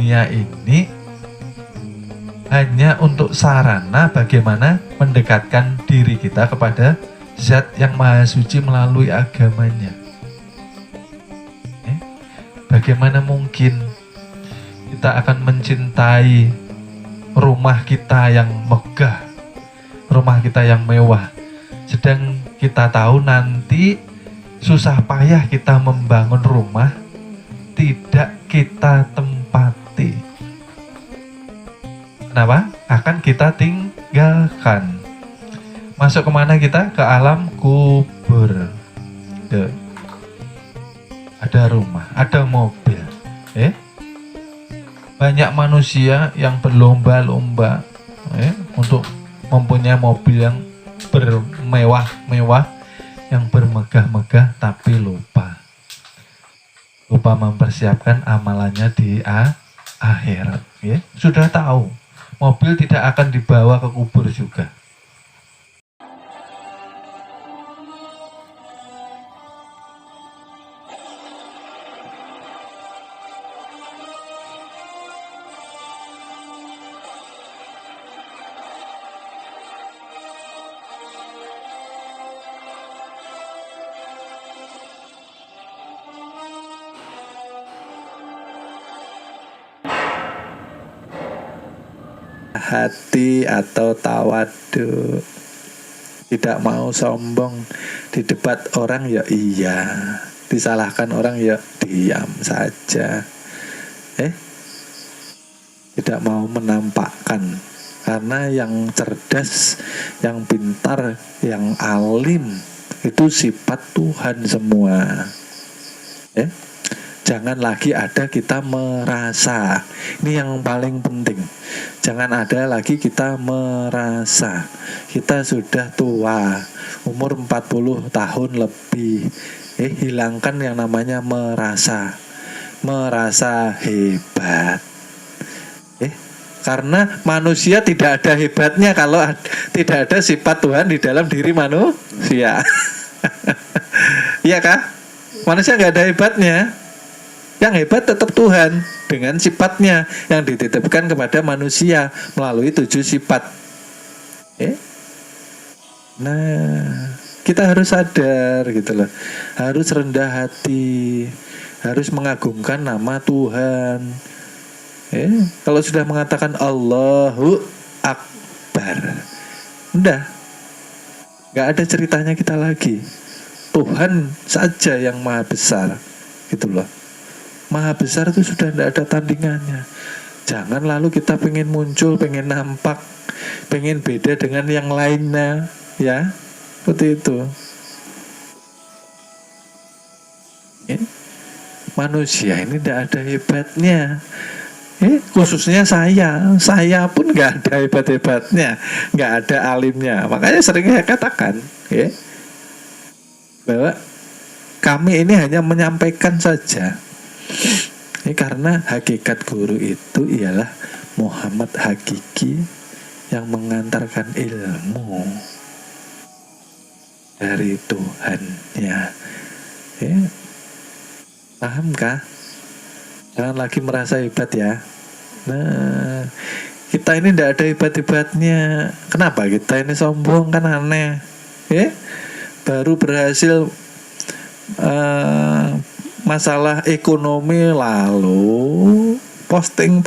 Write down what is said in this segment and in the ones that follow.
dunia ini hanya untuk sarana bagaimana mendekatkan diri kita kepada Zat yang Maha Suci melalui agamanya. Bagaimana mungkin kita akan mencintai rumah kita yang megah, rumah kita yang mewah, sedang kita tahu nanti susah payah kita membangun rumah tidak kita tempati. Kenapa? Akan kita tinggalkan. Masuk kemana kita? Ke alam kubur. Ada rumah, ada mobil. Banyak manusia yang berlomba-lomba untuk mempunyai mobil yang bermewah-mewah, yang bermegah-megah, tapi lupa mempersiapkan amalannya di akhirat. Sudah tahu mobil tidak akan dibawa ke kubur juga. Hati atau tawadu, tidak mau sombong. Di debat orang ya iya, disalahkan orang ya diam saja. Tidak mau menampakkan, karena yang cerdas, yang pintar, yang alim itu sifat Tuhan semua. Jangan lagi ada kita merasa. Ini yang paling penting. Jangan ada lagi kita merasa. Kita sudah tua, umur 40 tahun lebih. Hilangkan yang namanya merasa. Merasa hebat. Karena manusia tidak ada hebatnya kalau tidak ada sifat Tuhan di dalam diri manusia. Iya kah? Manusia nggak ada hebatnya. Yang hebat tetap Tuhan dengan sifatnya yang dititipkan kepada manusia melalui 7 sifat. Nah, kita harus sadar gitu loh. Harus rendah hati, harus mengagungkan nama Tuhan. Kalau sudah mengatakan Allahu Akbar, udah, nggak ada ceritanya kita lagi. Tuhan saja yang maha besar, gitu loh. Maha besar itu sudah tidak ada tandingannya. Jangan lalu kita pengen muncul, pengen nampak, pengen beda dengan yang lainnya, ya, seperti itu. Manusia ini tidak ada hebatnya. Khususnya saya pun nggak ada hebat-hebatnya, nggak ada alimnya. Makanya sering saya katakan, bahwa kami ini hanya menyampaikan saja. Karena hakikat guru itu ialah Muhammad hakiki yang mengantarkan ilmu dari Tuhannya. Pahamkah? Jangan lagi merasa hebat ya. Nah, kita ini tidak ada hebat-hebatnya. Kenapa kita ini sombong? Kan aneh. Baru berhasil masalah ekonomi lalu posting.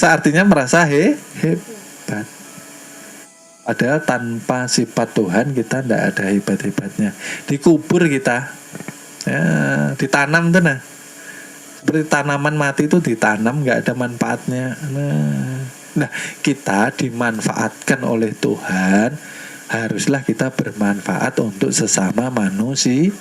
Artinya merasa hebat. Padahal tanpa sifat Tuhan kita tidak ada hebat-hebatnya. Dikubur kita, ditanam tuh nah. Seperti tanaman mati itu ditanam, nggak ada manfaatnya. Nah, kita dimanfaatkan oleh Tuhan. Haruslah kita bermanfaat untuk sesama manusia.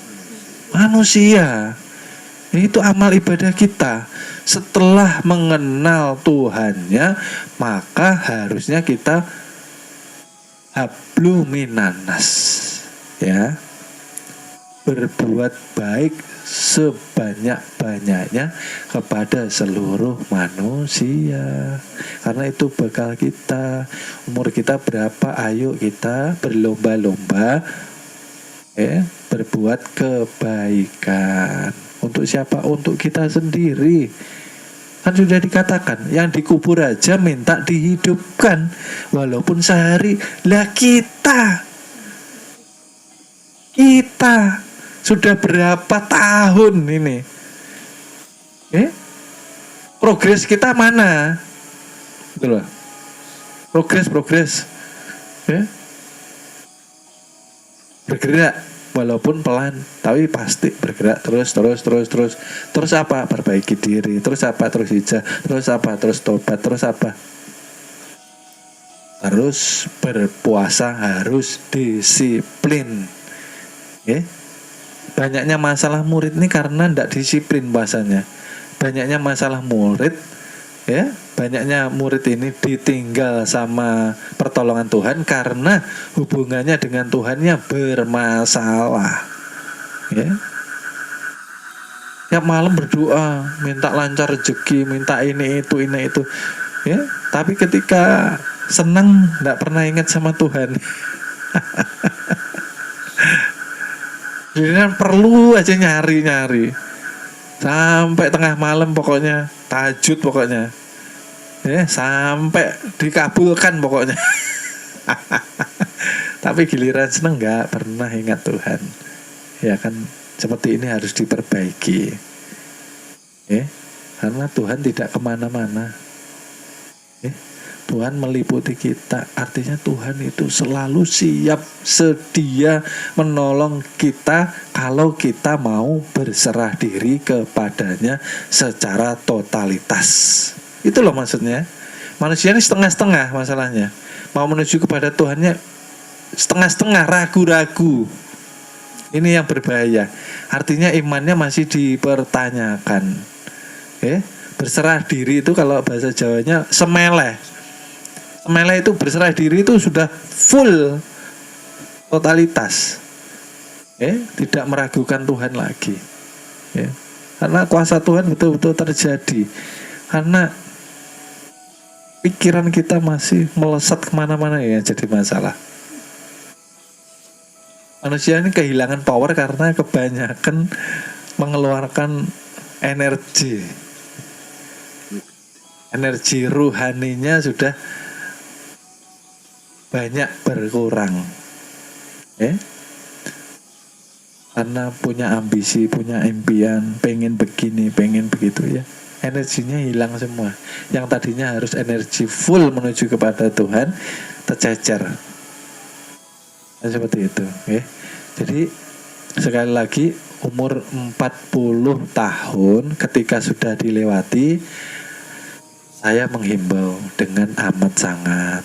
Itu amal ibadah kita. Setelah mengenal Tuhannya, maka harusnya kita hablu minanas, ya, berbuat baik sebanyak-banyaknya kepada seluruh manusia, karena itu bekal kita. Umur kita berapa, ayo kita berlomba-lomba berbuat kebaikan. Untuk untuk siapa? Untuk kita sendiri. Kan sudah dikatakan, yang dikubur aja minta dihidupkan walaupun sehari. Lah kita sudah berapa tahun ini? Progres kita mana? Gitu loh. Progres. Bergerak walaupun pelan, tapi pasti bergerak terus. Terus apa? Perbaiki diri. Terus apa? Terus hijrah. Terus apa? Terus tobat. Terus apa? Terus berpuasa, harus disiplin. Banyaknya masalah murid ini karena tidak disiplin puasanya. Banyaknya masalah murid, banyaknya murid ini ditinggal sama pertolongan Tuhan karena hubungannya dengan Tuhannya bermasalah. Tiap malam berdoa, minta lancar rezeki, minta ini itu. Tapi ketika senang tidak pernah ingat sama Tuhan. Jadi perlu aja nyari sampai tengah malam pokoknya, tahajud pokoknya, sampai dikabulkan pokoknya. Tapi giliran seneng nggak pernah ingat Tuhan. Ya kan, seperti ini harus diperbaiki. Karena Tuhan tidak kemana-mana. Tuhan meliputi kita. Artinya Tuhan itu selalu siap, sedia menolong kita kalau kita mau berserah diri kepadanya secara totalitas. Itu loh maksudnya. Manusia ini setengah-setengah masalahnya. Mau menuju kepada Tuhannya setengah-setengah, ragu-ragu. Ini yang berbahaya. Artinya imannya masih dipertanyakan. Berserah diri itu kalau bahasa Jawanya semeleh. Semeleh itu berserah diri itu sudah full totalitas. Tidak meragukan Tuhan lagi. Karena kuasa Tuhan betul-betul terjadi. Karena pikiran kita masih melesat kemana-mana ya jadi masalah. Manusia ini kehilangan power karena kebanyakan mengeluarkan energi. Energi ruhaninya sudah banyak berkurang. Karena punya ambisi, punya impian, pengen begini, pengen begitu ya. Energinya hilang semua. Yang tadinya harus energi full menuju kepada Tuhan, tercecer. Nah, seperti itu. Jadi sekali lagi umur 40 tahun ketika sudah dilewati, saya menghimbau dengan amat sangat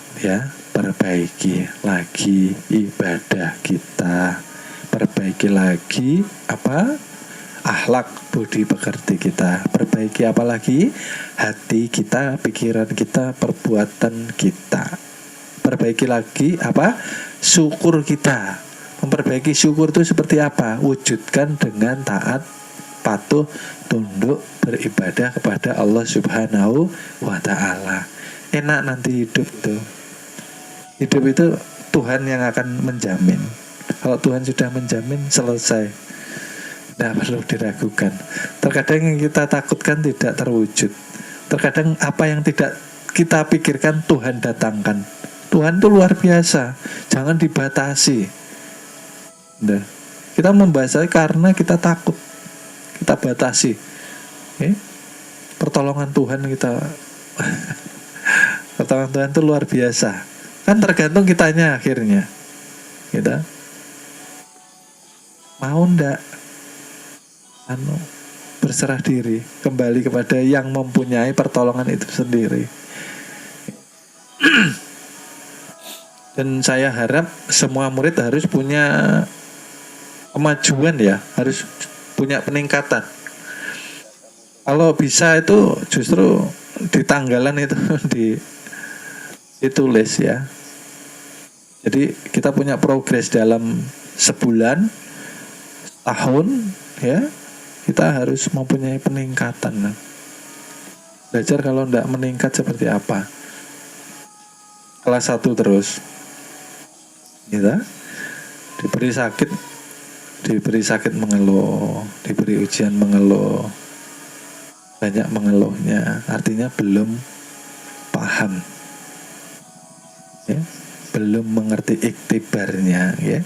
perbaiki lagi ibadah kita, perbaiki lagi akhlak budi pekerti kita, perbaiki apa lagi hati kita, pikiran kita, perbuatan kita, perbaiki lagi syukur kita. Memperbaiki syukur itu seperti apa? Wujudkan dengan taat, patuh, tunduk, beribadah kepada Allah Subhanahu wa Ta'ala. Enak nanti hidup itu. Hidup itu Tuhan yang akan menjamin. Kalau Tuhan sudah menjamin, selesai. Tidak perlu diragukan. Terkadang yang kita takutkan tidak terwujud. Terkadang apa yang tidak kita pikirkan Tuhan datangkan. Tuhan itu luar biasa. Jangan dibatasi. Kita membatasi karena kita takut. Kita batasi. Pertolongan Tuhan kita pertolongan Tuhan itu luar biasa. Kan tergantung kitanya akhirnya. Kita mau ndak berserah diri kembali kepada yang mempunyai pertolongan itu sendiri. Dan saya harap semua murid harus punya kemajuan harus punya peningkatan. Kalau bisa itu justru di tanggalan itu ditulis ya. Jadi kita punya progres dalam sebulan, tahun ya. Kita harus mempunyai peningkatan. Belajar kalau tidak meningkat seperti apa. Kelas 1 terus. Kita diberi sakit diberi sakit mengeluh, diberi ujian mengeluh, banyak mengeluhnya, artinya belum paham, ya, belum mengerti iktibarnya, ya.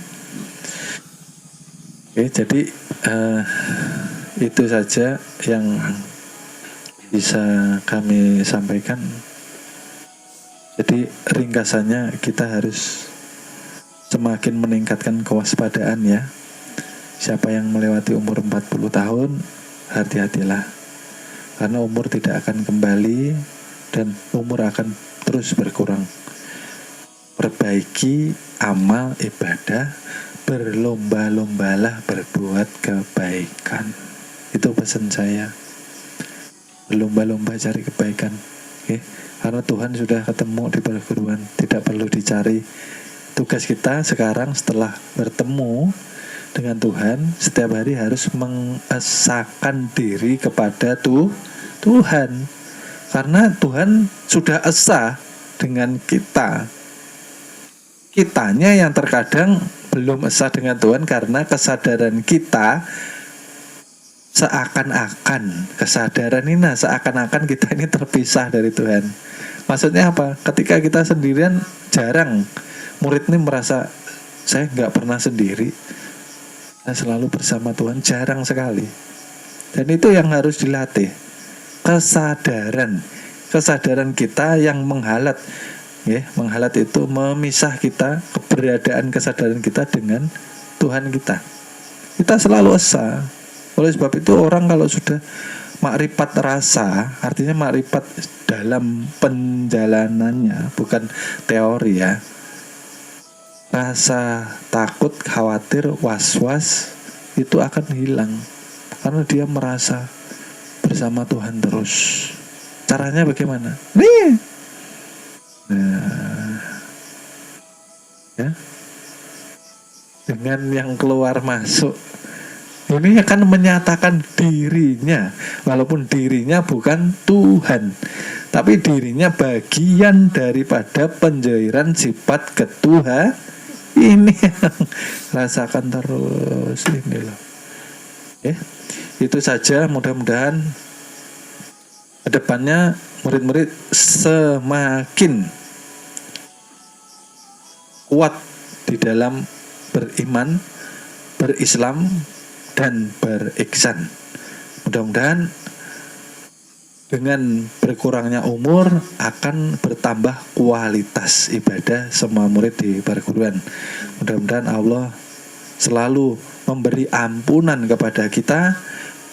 Oke, jadi itu saja yang bisa kami sampaikan. Jadi ringkasannya, kita harus semakin meningkatkan kewaspadaan, ya. Siapa yang melewati umur 40 tahun, hati-hatilah. Karena umur tidak akan kembali dan umur akan terus berkurang. Perbaiki amal ibadah, berlomba-lombalah berbuat kebaikan. Itu pesan saya. Berlomba-lomba cari kebaikan. Oke? Karena Tuhan sudah ketemu di perguruan, tidak perlu dicari. Tugas kita sekarang setelah bertemu dengan Tuhan, setiap hari harus mengesahkan diri kepada Tuhan. Karena Tuhan sudah esa dengan kita. Kitanya yang terkadang belum esa dengan Tuhan karena kesadaran kita seakan-akan kita ini terpisah dari Tuhan. Maksudnya apa? Ketika kita sendirian, jarang murid ini merasa saya nggak pernah sendiri, saya selalu bersama Tuhan, jarang sekali. Dan itu yang harus dilatih, kesadaran kita yang menghalat, ya, menghalat itu memisah kita, keberadaan kesadaran kita dengan Tuhan kita. Kita selalu esa. Oleh sebab itu orang kalau sudah makrifat rasa, artinya makrifat dalam penjalanannya, bukan teori, ya. Rasa takut, khawatir, was-was itu akan hilang karena dia merasa bersama Tuhan terus. Caranya bagaimana? Nih. Nah, ya. Dengan yang keluar masuk ini akan menyatakan dirinya, walaupun dirinya bukan Tuhan, tapi dirinya bagian daripada penjairan sifat ketuhanan. Ini yang rasakan terus ini loh. Itu saja, mudah-mudahan kedepannya murid-murid semakin kuat di dalam beriman, berislam, dan berihsan. Mudah-mudahan dengan berkurangnya umur akan bertambah kualitas ibadah semua murid di perguruan. Mudah-mudahan Allah selalu memberi ampunan kepada kita,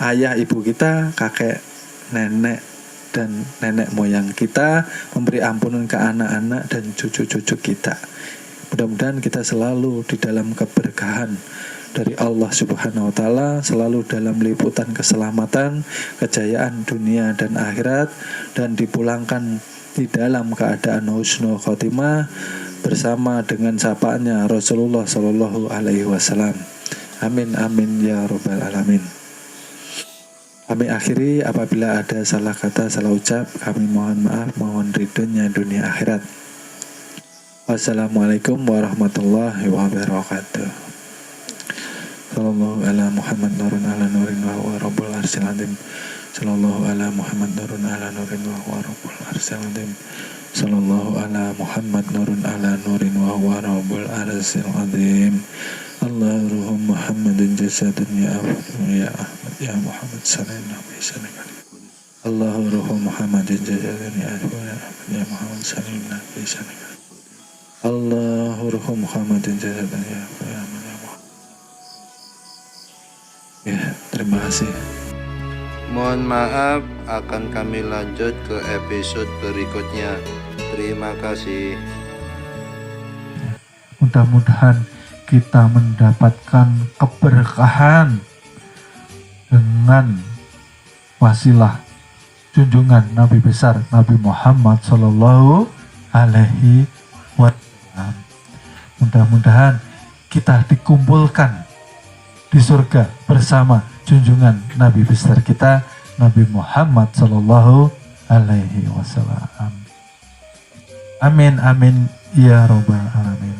ayah ibu kita, kakek, nenek, dan nenek moyang kita, memberi ampunan ke anak-anak dan cucu-cucu kita. Mudah-mudahan kita selalu di dalam keberkahan dari Allah Subhanahu wa Ta'ala, selalu dalam liputan keselamatan, kejayaan dunia dan akhirat, dan dipulangkan di dalam keadaan husnul khotimah bersama dengan sapaannya Rasulullah Sallallahu Alaihi Wasallam. Amin amin ya robbal alamin. Kami akhiri, apabila ada salah kata, salah ucap, kami mohon maaf, mohon ridhonya dunia akhirat. Wassalamualaikum warahmatullahi wabarakatuh. Sallallahu ala Muhammad nurun ala nurin wa huwa rabbul arsyil azim. Sallallahu ala Muhammad nurun ala nurin wa huwa rabbul arsyil azim. Sallallahu ala Muhammad nurun ala nurin wa huwa rabbul arsyil azim. Allahumma Muhammadin jasadun ya Ahmad ya Muhammad sallallahu alaihi wasallam. Allahumma Muhammadin jasadun ya Ahmad ya Muhammad sallallahu alaihi wasallam. Allahumma Muhammadin jasadun ya Ahmad. Ya, terima kasih. Mohon maaf, akan kami lanjut ke episode berikutnya. Terima kasih. Mudah-mudahan kita mendapatkan keberkahan dengan wasilah junjungan Nabi besar Nabi Muhammad Sallallahu Alaihi Wasallam. Mudah-mudahan kita dikumpulkan di surga bersama junjungan Nabi besar kita Nabi Muhammad Sallallahu Alaihi Wasallam. Amin amin ya robbal alamin.